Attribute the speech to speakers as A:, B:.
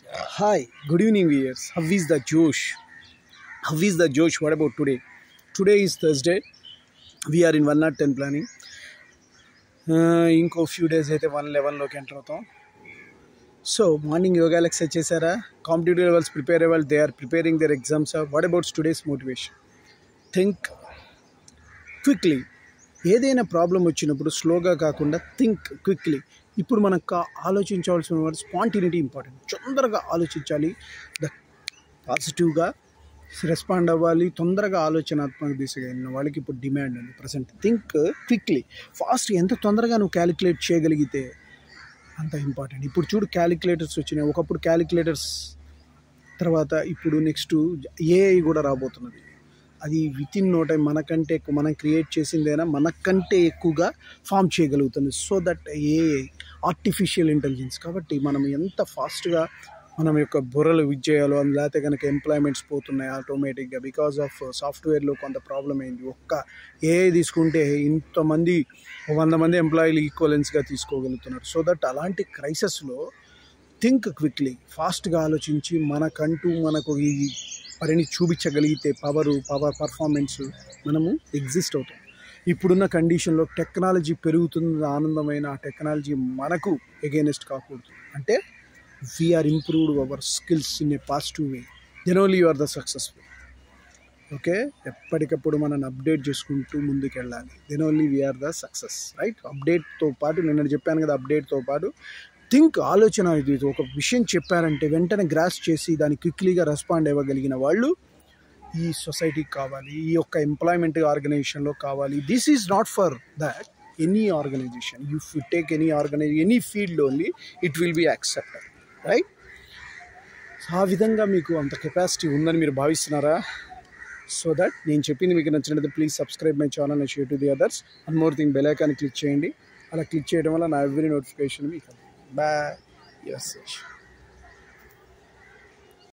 A: Hi, good evening viewers. How is the Josh? How is the Josh? What about today? Today is Thursday. We are in 110 planning. ఇంకో few days అయితే 111లోకి enter అవుతాం. So morning యోగాలు exercise చేశారా? Competitive levels prepare అవ్వాలి. They are preparing their exams. What about today's motivation? Think quickly. ఏదైనా problem వచ్చినప్పుడు స్లోగా కాకుండా థింక్ క్విక్లీ. ఇప్పుడు మనకు ఆలోచించవలసిన వాడు స్పాంటినిటీ ఇంపార్టెంట్. తొందరగా ఆలోచించాలి, పాజిటివ్గా రెస్పాండ్ అవ్వాలి. తొందరగా ఆలోచనాత్మక దిశగా వెళ్ళిన వాళ్ళకి ఇప్పుడు డిమాండ్ ఉంది ప్రజెంట్. Think quickly, fast. ఎంత తొందరగా నువ్వు క్యాలిక్యులేట్ చేయగలిగితే అంత ఇంపార్టెంట్. ఇప్పుడు చూడు, క్యాలిక్యులేటర్స్ వచ్చినాయి. ఒకప్పుడు క్యాలిక్యులేటర్స్ తర్వాత ఇప్పుడు నెక్స్ట్ ఏఐ కూడా రాబోతున్నది. అది విత్ ఇన్ నో టైం మనకంటే ఎక్కువ, మనం క్రియేట్ చేసిందైనా మనకంటే ఎక్కువగా ఫామ్ చేయగలుగుతుంది. So that AI artificial intelligence. కాబట్టి మనం ఎంత ఫాస్ట్గా మనం యొక్క బుర్రలు యూజ్ చేయాలో, లేకపోతే కనుక ఎంప్లాయ్మెంట్స్ పోతున్నాయి ఆటోమేటిక్గా బికాజ్ ఆఫ్ సాఫ్ట్వేర్లో కొంత ప్రాబ్లం అయింది. ఒక్క ఏఐ తీసుకుంటే ఇంతమంది 100 మంది ఎంప్లాయీలు ఈక్వలెన్స్గా తీసుకోగలుగుతున్నారు. సో దట్ అలాంటి క్రైసిస్లో థింక్ క్విక్లీ, ఫాస్ట్గా ఆలోచించి మనకు ఈ పనిని చూపించగలిగితే పవర్ పర్ఫార్మెన్స్ మనము ఎగ్జిస్ట్ అవుతాం. ఇప్పుడున్న కండిషన్లో టెక్నాలజీ పెరుగుతున్న ఆనందమైన ఆ టెక్నాలజీ మనకు ఎగైనెస్ట్ కాకూడదు. అంటే we are improved our skills in a positive way, then only you are the successful. Okay, ఎప్పటికప్పుడు మనం అప్డేట్ చేసుకుంటూ ముందుకు వెళ్ళాలి. Then only we are the success, right? అప్డేట్తో పాటు నేను చెప్పాను కదా, అప్డేట్తో పాటు థింక్, ఆలోచన. ఇది ఒక విషయం చెప్పారంటే వెంటనే గ్రాస్ చేసి దాన్ని క్విక్లీగా రెస్పాండ్ అవ్వగలిగిన వాళ్ళు ఈ సొసైటీకి కావాలి, ఈ యొక్క ఎంప్లాయ్మెంట్ ఆర్గనైజేషన్లో కావాలి. This is not for that any organization. If you take any field only, it will be accepted, right? ఆ విధంగా మీకు అంత కెపాసిటీ ఉందని మీరు భావిస్తున్నారా? సో దట్ నేను చెప్పింది మీకు నచ్చినట్లయితే please subscribe my channel and share to the others. One more thing, bell icon click చేయండి. అలా క్లిక్ చేయడం వల్ల నా ఎవ్రీ నోటిఫికేషన్ మీకు. Bye. Yes.